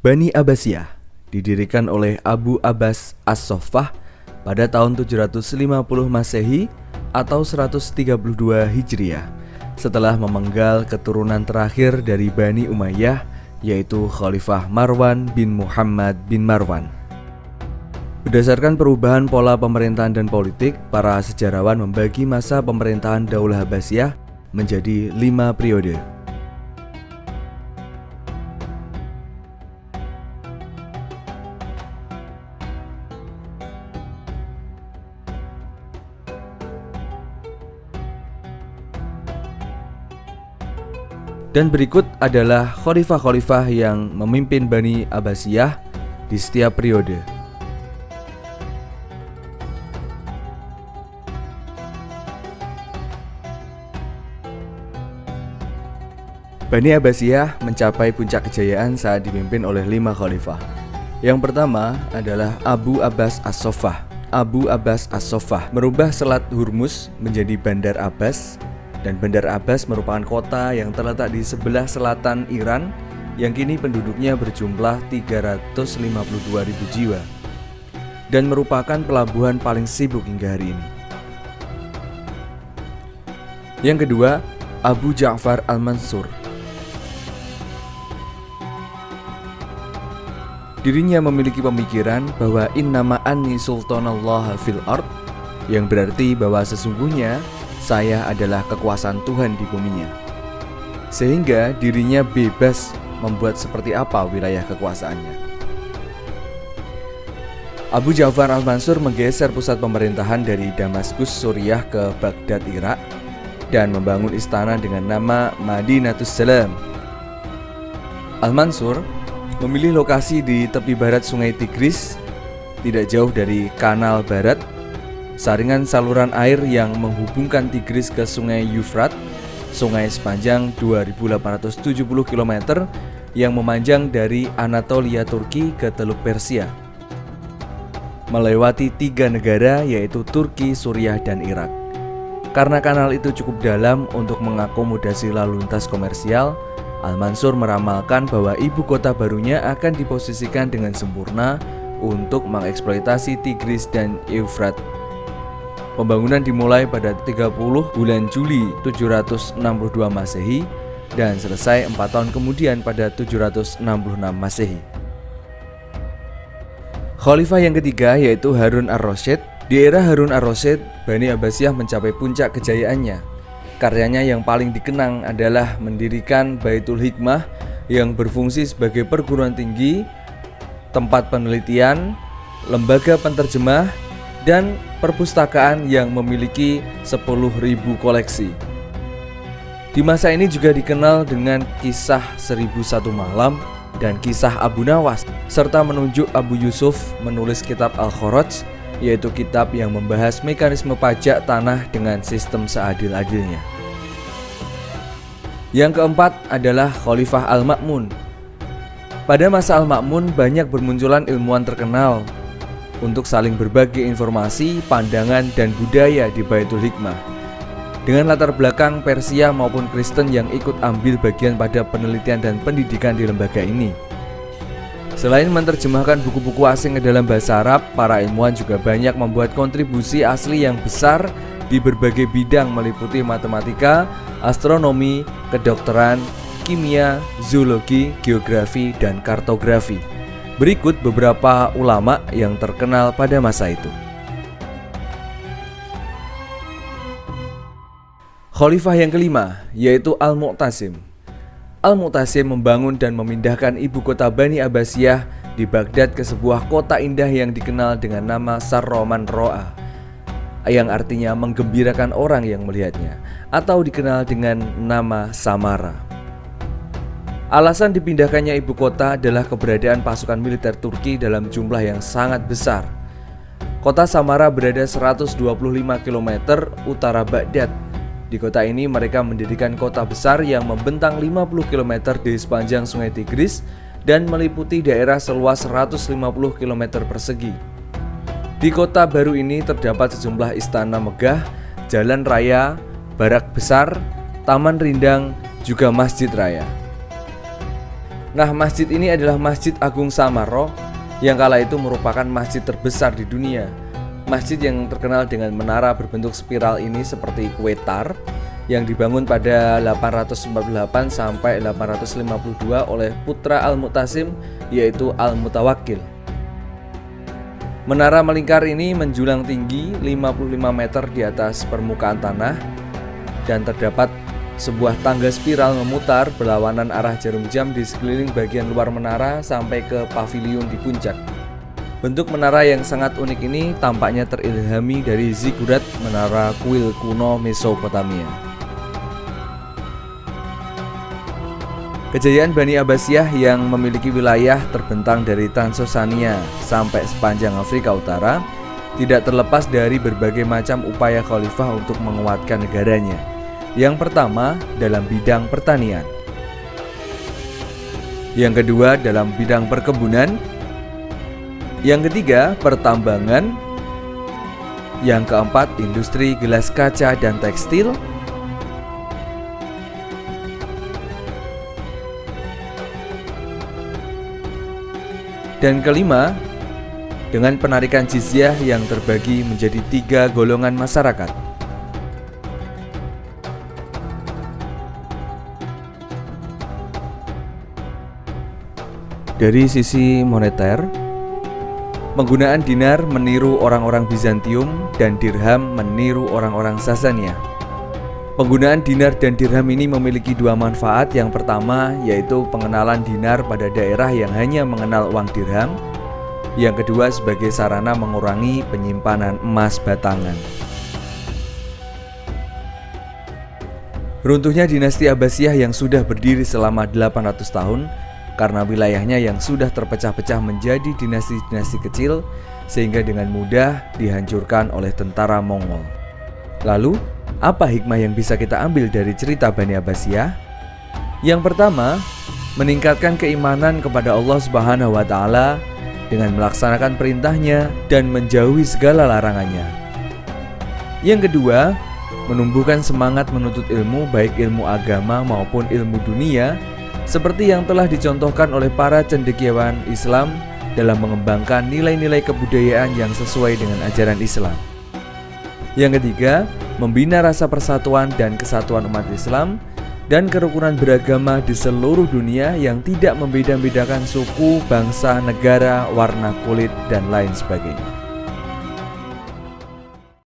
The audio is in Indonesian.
Bani Abbasiyah didirikan oleh Abu Abbas As-Soffah pada tahun 750 Masehi atau 132 Hijriah setelah memenggal keturunan terakhir dari Bani Umayyah, yaitu Khalifah Marwan bin Muhammad bin Marwan. Berdasarkan perubahan pola pemerintahan dan politik, para sejarawan membagi masa pemerintahan Daulah Abbasiyah menjadi 5 periode. Dan berikut adalah khalifah-khalifah yang memimpin Bani Abbasiyah di setiap periode. Bani Abbasiyah mencapai puncak kejayaan saat dipimpin oleh 5 khalifah. Yang pertama adalah Abu Abbas As-Soffah. Abu Abbas As-Soffah merubah Selat Hormuz menjadi Bandar Abbas, dan Bandar Abbas merupakan kota yang terletak di sebelah selatan Iran yang kini penduduknya berjumlah 352.000 jiwa dan merupakan pelabuhan paling sibuk hingga hari ini. Yang kedua, Abu Ja'far Al-Mansur. Dirinya memiliki pemikiran bahwa innama anni sultanallah fil ard, yang berarti bahwa sesungguhnya saya adalah kekuasaan Tuhan di buminya, sehingga dirinya bebas membuat seperti apa wilayah kekuasaannya. Abu Ja'far Al-Mansur menggeser pusat pemerintahan dari Damaskus, Suriah ke Baghdad, Irak, dan membangun istana dengan nama Madinatus Salam. Al-Mansur memilih lokasi di tepi barat Sungai Tigris, tidak jauh dari Kanal Barat, saringan saluran air yang menghubungkan Tigris ke Sungai Yufrat, sungai sepanjang 2.870 km yang memanjang dari Anatolia Turki ke Teluk Persia, melewati 3 negara yaitu Turki, Suriah, dan Irak. Karena kanal itu cukup dalam untuk mengakomodasi lalu lintas komersial, Al-Mansur meramalkan bahwa ibu kota barunya akan diposisikan dengan sempurna untuk mengeksploitasi Tigris dan Eufrat. Pembangunan dimulai pada 30 bulan Juli 762 Masehi dan selesai 4 tahun kemudian pada 766 Masehi. Khalifah yang ketiga yaitu Harun Ar-Rasyid. Di era Harun Ar-Rasyid, Bani Abbasiyah mencapai puncak kejayaannya. Karyanya yang paling dikenang adalah mendirikan Baitul Hikmah yang berfungsi sebagai perguruan tinggi, tempat penelitian, lembaga penterjemah, dan perpustakaan yang memiliki 10.000 koleksi. Di masa ini juga dikenal dengan kisah 1001 Malam dan kisah Abu Nawas, serta menunjuk Abu Yusuf menulis kitab Al-Kharaj, yaitu kitab yang membahas mekanisme pajak tanah dengan sistem seadil-adilnya. Yang keempat adalah Khalifah Al-Ma'mun. Pada masa Al-Ma'mun banyak bermunculan ilmuwan terkenal untuk saling berbagi informasi, pandangan, dan budaya di Baitul Hikmah dengan latar belakang Persia maupun Kristen yang ikut ambil bagian pada penelitian dan pendidikan di lembaga ini. Selain menerjemahkan buku-buku asing ke dalam bahasa Arab, para ilmuwan juga banyak membuat kontribusi asli yang besar di berbagai bidang meliputi matematika, astronomi, kedokteran, kimia, zoologi, geografi, dan kartografi. Berikut beberapa ulama yang terkenal pada masa itu. Khalifah yang kelima yaitu Al-Mu'tasim. Al-Mu'tasim membangun dan memindahkan ibu kota Bani Abbasiyah di Baghdad ke sebuah kota indah yang dikenal dengan nama Sarroman Ro'a, yang artinya menggembirakan orang yang melihatnya, atau dikenal dengan nama Samara. Alasan dipindahkannya ibu kota adalah keberadaan pasukan militer Turki dalam jumlah yang sangat besar. Kota Samara berada 125 km utara Baghdad. Di kota ini mereka mendirikan kota besar yang membentang 50 km di sepanjang Sungai Tigris dan meliputi daerah seluas 150 km persegi. Di kota baru ini terdapat sejumlah istana megah, jalan raya, barak besar, taman rindang, juga masjid raya. Nah, masjid ini adalah Masjid Agung Samarra yang kala itu merupakan masjid terbesar di dunia. Masjid yang terkenal dengan menara berbentuk spiral ini seperti kue tar yang dibangun pada 848 sampai 852 oleh putra Al-Mu'tasim yaitu Al-Mutawakkil. Menara melingkar ini menjulang tinggi 55 meter di atas permukaan tanah dan terdapat sebuah tangga spiral memutar berlawanan arah jarum jam di sekeliling bagian luar menara sampai ke pavilion di puncak. Bentuk menara yang sangat unik ini tampaknya terilhami dari zigurat menara kuil kuno Mesopotamia. Kejayaan Bani Abbasiyah yang memiliki wilayah terbentang dari Transosania sampai sepanjang Afrika Utara tidak terlepas dari berbagai macam upaya khalifah untuk menguatkan negaranya. Yang pertama dalam bidang pertanian, yang kedua dalam bidang perkebunan, yang ketiga pertambangan, yang keempat industri gelas kaca dan tekstil, dan kelima dengan penarikan jizyah yang terbagi menjadi 3 golongan masyarakat. Dari sisi moneter, penggunaan dinar meniru orang-orang Bizantium dan dirham meniru orang-orang Sasania. Penggunaan dinar dan dirham ini memiliki 2 manfaat. Yang pertama yaitu pengenalan dinar pada daerah yang hanya mengenal uang dirham. Yang kedua sebagai sarana mengurangi penyimpanan emas batangan. Runtuhnya dinasti Abbasiyah yang sudah berdiri selama 800 tahun karena wilayahnya yang sudah terpecah-pecah menjadi dinasti-dinasti kecil sehingga dengan mudah dihancurkan oleh tentara Mongol. Lalu, apa hikmah yang bisa kita ambil dari cerita Bani Abbasiyah? Yang pertama, meningkatkan keimanan kepada Allah Subhanahu wa Ta'ala dengan melaksanakan perintahnya dan menjauhi segala larangannya. Yang kedua, menumbuhkan semangat menuntut ilmu, baik ilmu agama maupun ilmu dunia, seperti yang telah dicontohkan oleh para cendekiawan Islam dalam mengembangkan nilai-nilai kebudayaan yang sesuai dengan ajaran Islam. Yang ketiga, membina rasa persatuan dan kesatuan umat Islam dan kerukunan beragama di seluruh dunia yang tidak membeda-bedakan suku, bangsa, negara, warna kulit, dan lain sebagainya.